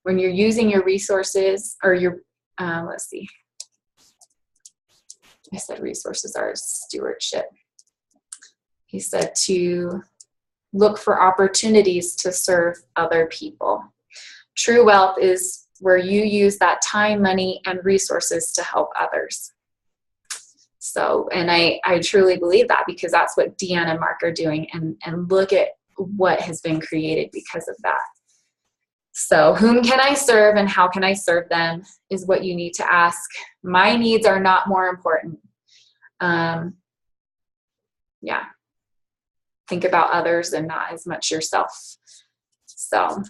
when you're using your resources or let's see. I said resources are stewardship. He said to look for opportunities to serve other people. True wealth is where you use that time, money, and resources to help others. So, and I truly believe that, because that's what Deanne and Mark are doing, and look at what has been created because of that. So whom can I serve and how can I serve them is what you need to ask. My needs are not more important. yeah, think about others and not as much yourself. So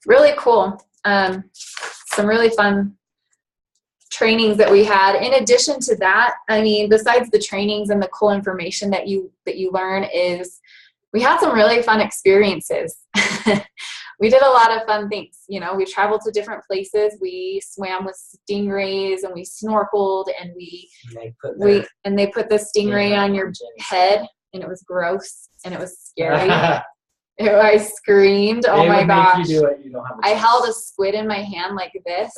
really cool. Some really fun trainings that we had. In addition to that, I mean, besides the trainings and the cool information that you learn, is we had some really fun experiences. We did a lot of fun things. You know, we traveled to different places. We swam with stingrays and we snorkeled, and they put the stingray on your head, and it was gross and it was scary. I screamed. Oh my gosh. I held a squid in my hand like this,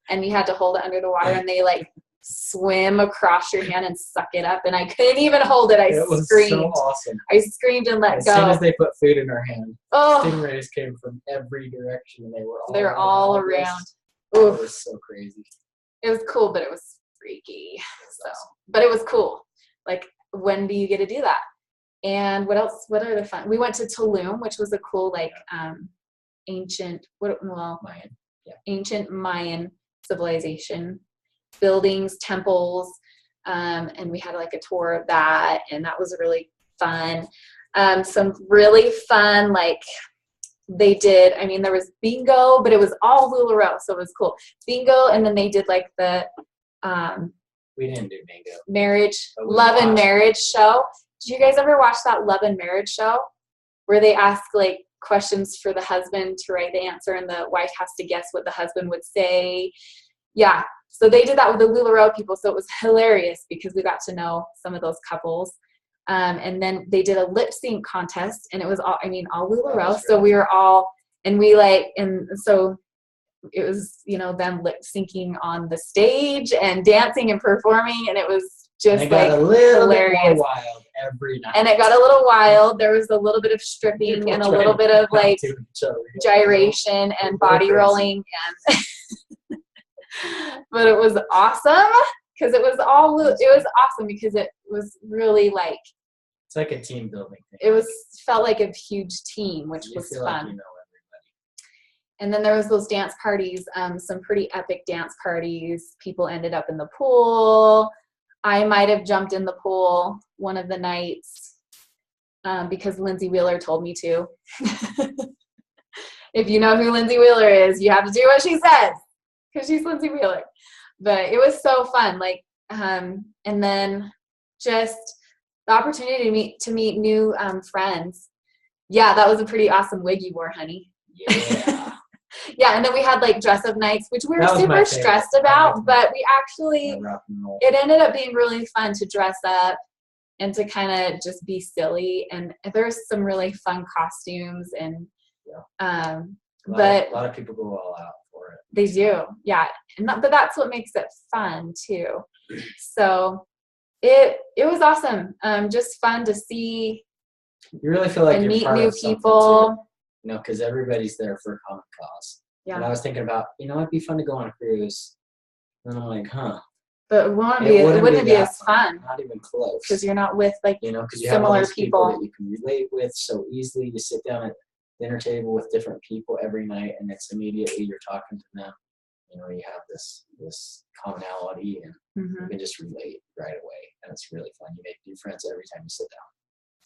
and you had to hold it under the water, and they like swim across your hand and suck it up, and I couldn't even hold it. It was screamed. so awesome. I screamed and let go. As soon as they put food in our hand, oh, stingrays came from every direction, and they're all around. It was so crazy. It was cool, but it was freaky. So, but it was cool. Like, when do you get to do that? And what else? What are the fun? We went to Tulum, which was a cool, like, ancient Mayan civilization, buildings, temples, and we had like a tour of that, and that was really fun. Some really fun, like, they did, I mean, there was bingo, but it was all LuLaRoe, so it was cool. Bingo, and then they did like the we didn't do bingo. Love and Marriage show. Did you guys ever watch that Love and Marriage show where they ask like questions for the husband to write the answer, and the wife has to guess what the husband would say? Yeah. So they did that with the LuLaRoe people. So it was hilarious because we got to know some of those couples. And then they did a lip sync contest, and it was all LuLaRoe. So we were all, and so it was, you know, them lip syncing on the stage and dancing and performing. And it was just like hilarious. Bit more wild every night. And it got a little wild. There was a little bit of stripping and a little bit of like gyration and body rolling, and but it was awesome because it was awesome because it was really like, it's like a team building thing. It felt like a huge team, which was fun. Like you know everybody. And then there was those dance parties, some pretty epic dance parties. People ended up in the pool. I might have jumped in the pool one of the nights because Lindsay Wheeler told me to. If you know who Lindsay Wheeler is, you have to do what she says because she's Lindsay Wheeler. But it was so fun. Like, and then just the opportunity to meet new friends. Yeah, that was a pretty awesome wig you wore, honey. Yeah. Yeah, and then we had like dress up nights, which we were super stressed about, but we actually, it ended up being really fun to dress up and to kind of just be silly. And there's some really fun costumes, and a lot of people go all out for it. They do, yeah. But that's what makes it fun too. So it was awesome. Just fun to see. You really feel like and you're meet part new of people. Too. You know, because everybody's there for a common cause. Yeah. And I was thinking about, you know, it'd be fun to go on a cruise. And I'm like, But it wouldn't be as fun. Not even close. Because you're not with like, you know, because you similar have all those people that people you can relate with so easily. You sit down at dinner table with different people every night, and it's immediately you're talking to them. You know, you have this commonality, and you can just relate right away, and it's really fun. You make new friends every time you sit down.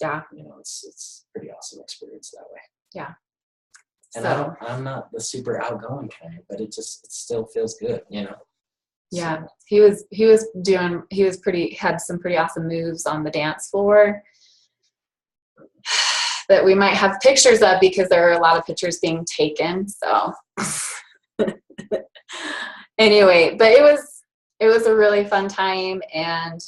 Yeah. You know, it's a pretty awesome experience that way. Yeah. And I'm not the super outgoing kind, but it still feels good, you know. Yeah, so. he had some pretty awesome moves on the dance floor that we might have pictures of because there are a lot of pictures being taken. So anyway, but it was a really fun time. And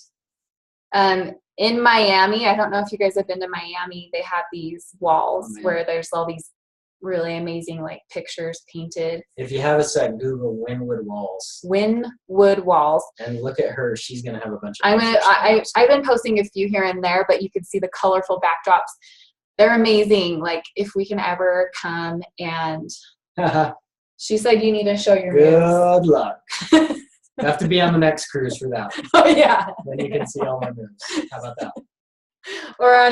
in Miami, I don't know if you guys have been to Miami, they have these walls where there's all these really amazing like pictures painted. If you have us at Google Wynwood Walls. Wynwood Walls. And look at her. She's gonna have a bunch of I've been posting a few here and there, but you can see the colorful backdrops. They're amazing. Like, if we can ever come, and she said you need to show your moves. Good luck. You have to be on the next cruise for that. Oh yeah. Then you can see all my moves. How about that? Or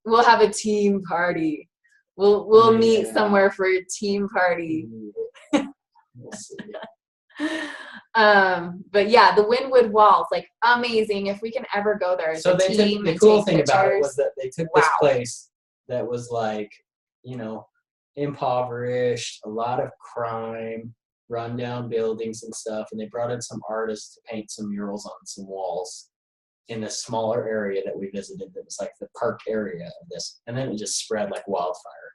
we'll have a team party. We'll meet somewhere for a team party. We'll see. But yeah, the Wynwood Walls, like amazing. If we can ever go there, So the they took, team the and cool take thing about it was pictures. that they took this Wow. place that was like, you know, impoverished, a lot of crime, rundown buildings and stuff, and they brought in some artists to paint some murals on some walls in this smaller area that we visited that was like the park area of this, and then it just spread like wildfire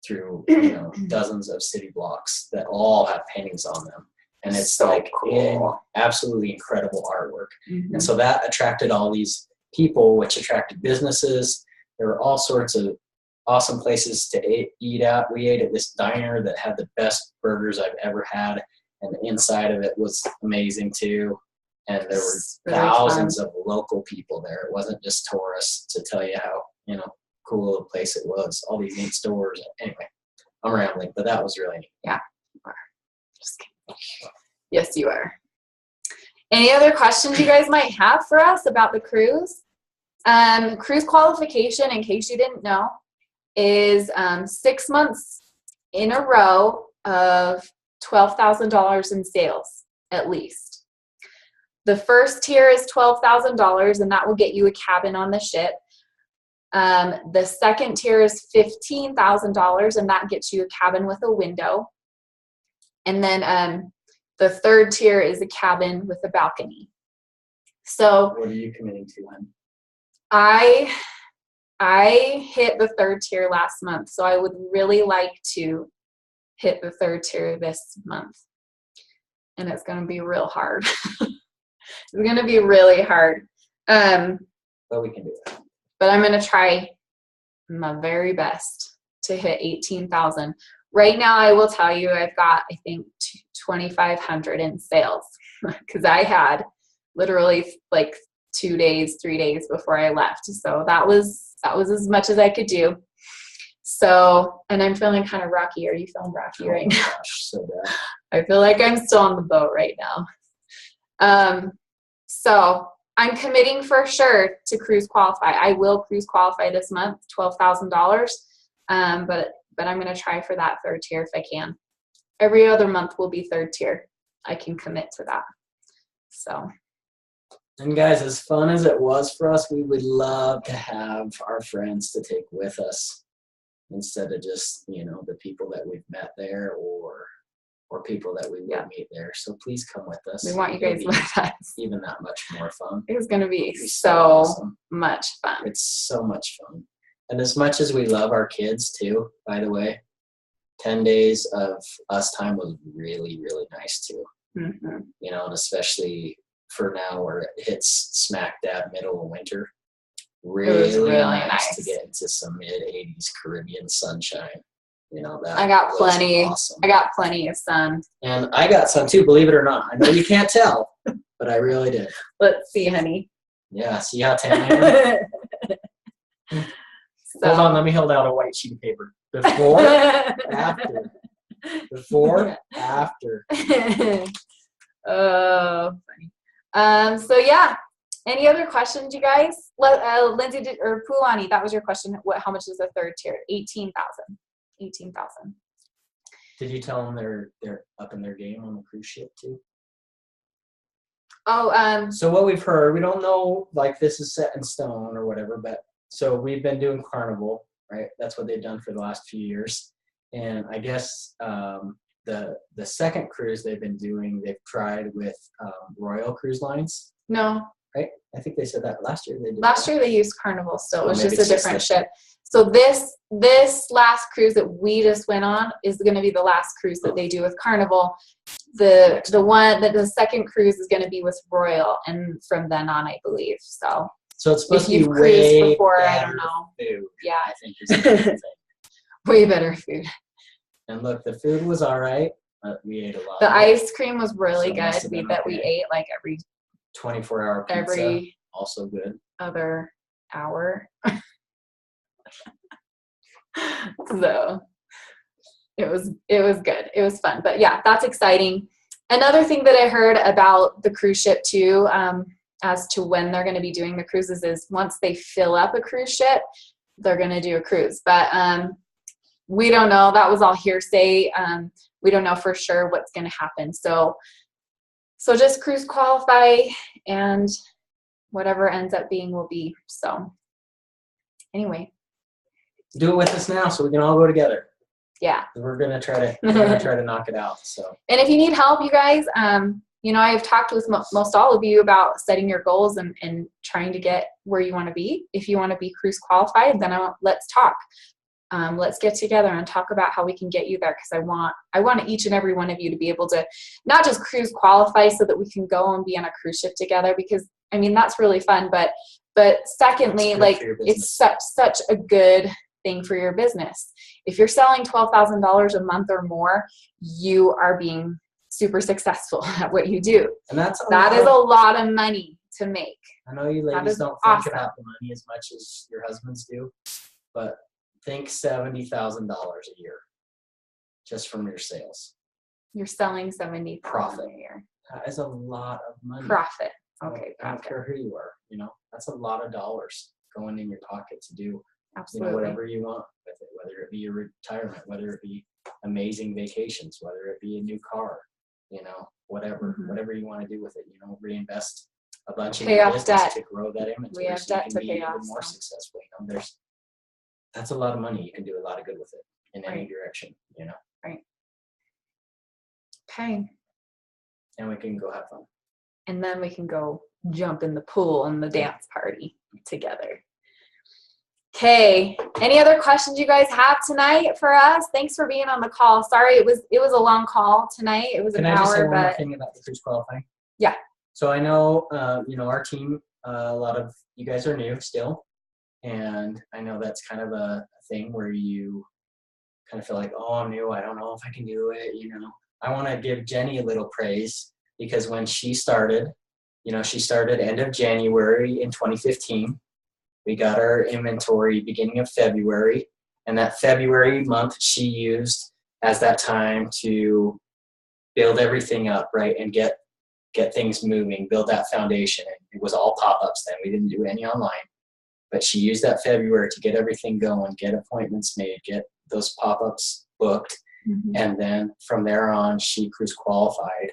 through, you know, dozens of city blocks that all have paintings on them, and it's So like cool. absolutely incredible artwork. Mhm. And so that attracted all these people, which attracted businesses. There were all sorts of awesome places to eat at. We ate at this diner that had the best burgers I've ever had, and the inside of it was amazing too. And there were Really thousands of local people there. It wasn't just tourists to tell you how, you know, cool a place it was. All these neat stores. Anyway, I'm rambling, but that was really neat. Yeah, you are. Just kidding. Yes, you are. Any other questions you guys might have for us about the cruise? Cruise qualification, in case you didn't know, is 6 months in a row of $12,000 in sales, at least. The first tier is $12,000, and that will get you a cabin on the ship. The second tier is $15,000, and that gets you a cabin with a window. And then the third tier is a cabin with a balcony. So What are you committing to, hon? I hit the third tier last month, so I would really like to hit the third tier this month. And it's going to be real hard. It's going to be really hard. But we can do it. But I'm going to try my very best to hit 18,000. Right now, I will tell you, I've got, I think, 2,500 in sales because I had literally like 2 days, 3 days before I left. So that was as much as I could do. So, and I'm feeling kind of rocky. Are you feeling rocky right now? Oh my gosh, so bad. I feel like I'm still on the boat right now. So I'm committing for sure to cruise qualify. I will cruise qualify this month, $12,000. But I'm going to try for that third tier if I can. Every other month will be third tier. I can commit to that. So. And guys, as fun as it was for us, we would love to have our friends to take with us instead of just, you know, the people that we've met there or people that we will meet there. So please come with us. We want you guys It'll be with us. even that much more fun. It's going to be It'll so awesome. much fun. It's so much fun. And as much as we love our kids too, by the way, 10 days of us time was really, really nice too. Mm-hmm. You know, and especially for now where it hits smack dab middle of winter. Really nice to get into some mid-80s Caribbean sunshine. You know, that I got plenty. Awesome. I got plenty of sun. And I got some too, believe it or not. I know you can't tell, but I really did. Let's see, honey. Yeah, see how tan I am? So. Hold on, let me hold out a white sheet of paper. Before, after. Before, after. Oh, funny. So yeah. Any other questions, you guys? Lindsay or Pulani, that was your question. How much is the third tier? 18,000. 18,000. Did you tell them they're up in their game on the cruise ship too? Oh, so what we've heard, we don't know like this is set in stone or whatever, but so we've been doing Carnival, right? That's what they've done for the last few years. And I guess the second cruise they've been doing, they've tried with Royal Cruise Lines. No. Right? I think they said that last year. Last year they used Carnival still. It was maybe just a different ship. So this last cruise that we just went on is going to be the last cruise that they do with Carnival. The second cruise is going to be with Royal, and from then on, I believe. So it's supposed if to be way before, better I don't know. Food, yeah, I think is the main thing. Way better food. And look, the food was all right, but we ate a lot. The ice cream was really So it must good. have been We okay. ate like every 24-hour pizza, every also good. other hour. So it was good. It was fun. But yeah, that's exciting. Another thing that I heard about the cruise ship too, as to when they're going to be doing the cruises is once they fill up a cruise ship, they're going to do a cruise. But we don't know. That was all hearsay. We don't know for sure what's going to happen. So So just cruise qualify, and whatever ends up being will be. So anyway, Do it with us now so we can all go together. yeah. We're gonna try to knock it out. So And if you need help, you guys, you know, I've talked with most all of you about setting your goals and trying to get where you want to be. If you want to be cruise qualified, then let's talk. Let's get together and talk about how we can get you there, because I want each and every one of you to be able to not just cruise qualify so that we can go and be on a cruise ship together, because I mean that's really fun, but secondly, like it's such a good thing for your business. If you're selling $12,000 a month or more, you are being super successful at what you do. And that is a lot of money to make. I know you ladies don't think about the money as much as your husbands do, but think $70,000 a year just from your sales. You're selling 70 profit a year. That is a lot of money. Profit. Okay. I don't care who you are. You know, that's a lot of dollars going in your pocket to do absolutely whatever you want with it, whether it be your retirement, whether it be amazing vacations, whether it be a new car, whatever you want to do with it, reinvest a bunch in your business to grow that inventory. We have debt to pay off. Even more successful. That's a lot of money. You can do a lot of good with it in any direction, Right. Okay. And we can go have fun. And then we can go jump in the pool and the dance party together. Okay. Any other questions you guys have tonight for us? Thanks for being on the call. Sorry, it was a long call tonight. It was an hour. Can I just say one more thing about the cruise qualifying? Yeah. So I know, our team, a lot of you guys are new still. And I know that's kind of a thing where you kind of feel like, oh, I'm new. I don't know if I can do it. I want to give Jenny a little praise, because when she started, she started end of January in 2015. We got our inventory beginning of February, and that February month she used as that time to build everything up, right, and get things moving, build that foundation. And it was all pop-ups then. We didn't do any online. But she used that February to get everything going, get appointments made, get those pop-ups booked. Mm-hmm. And then from there on, she cruise qualified,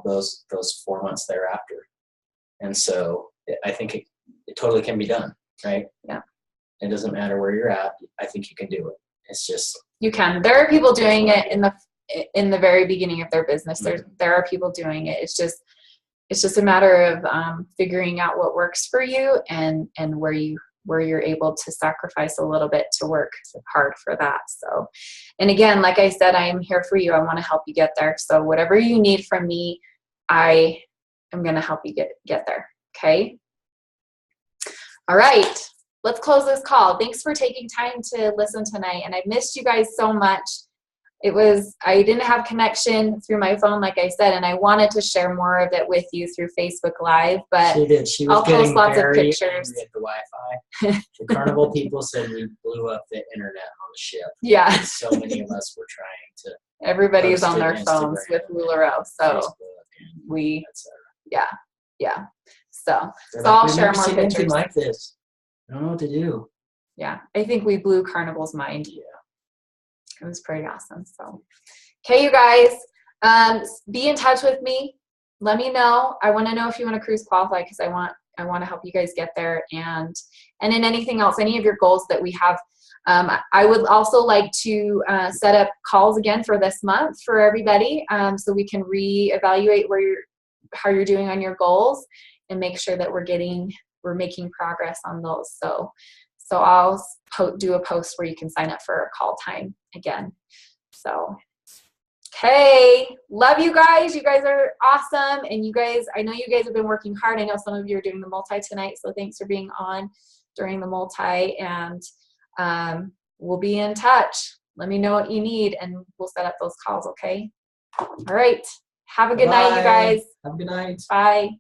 those 4 months thereafter. And so I think it totally can be done, right? Yeah. It doesn't matter where you're at. I think you can do it. It's just. You can. There are people doing it in the very beginning of their business. Mm-hmm. There are people doing it. It's just a matter of figuring out what works for you and where you're able to sacrifice a little bit to work hard for that. So, and again, like I said, I am here for you. I want to help you get there. So whatever you need from me, I am going to help you get there. Okay. All right. Let's close this call. Thanks for taking time to listen tonight. And I missed you guys so much. I didn't have connection through my phone, like I said, and I wanted to share more of it with you through Facebook Live, but she did. She was I'll post lots of pictures. Angry at the Wi-Fi. The Carnival people said we blew up the internet on the ship. Yeah. And so many of us were trying to. Everybody's on their phones with LuLaRoe, so yeah. So I'll share more pictures. Like this. I don't know what to do. Yeah, I think we blew Carnival's mind. Yeah. It was pretty awesome. So, okay, you guys, be in touch with me. Let me know. I want to know if you want to cruise qualify, because I want to help you guys get there. And in anything else, any of your goals that we have, I would also like to set up calls again for this month for everybody, so we can reevaluate how you're doing on your goals and make sure that we're making progress on those. So I'll do a post where you can sign up for a call time again. So, okay. Love you guys. You guys are awesome. And I know you guys have been working hard. I know some of you are doing the multi tonight. So thanks for being on during the multi. And we'll be in touch. Let me know what you need and we'll set up those calls, okay? All right. Have a good night, you guys. Have a good night. Bye.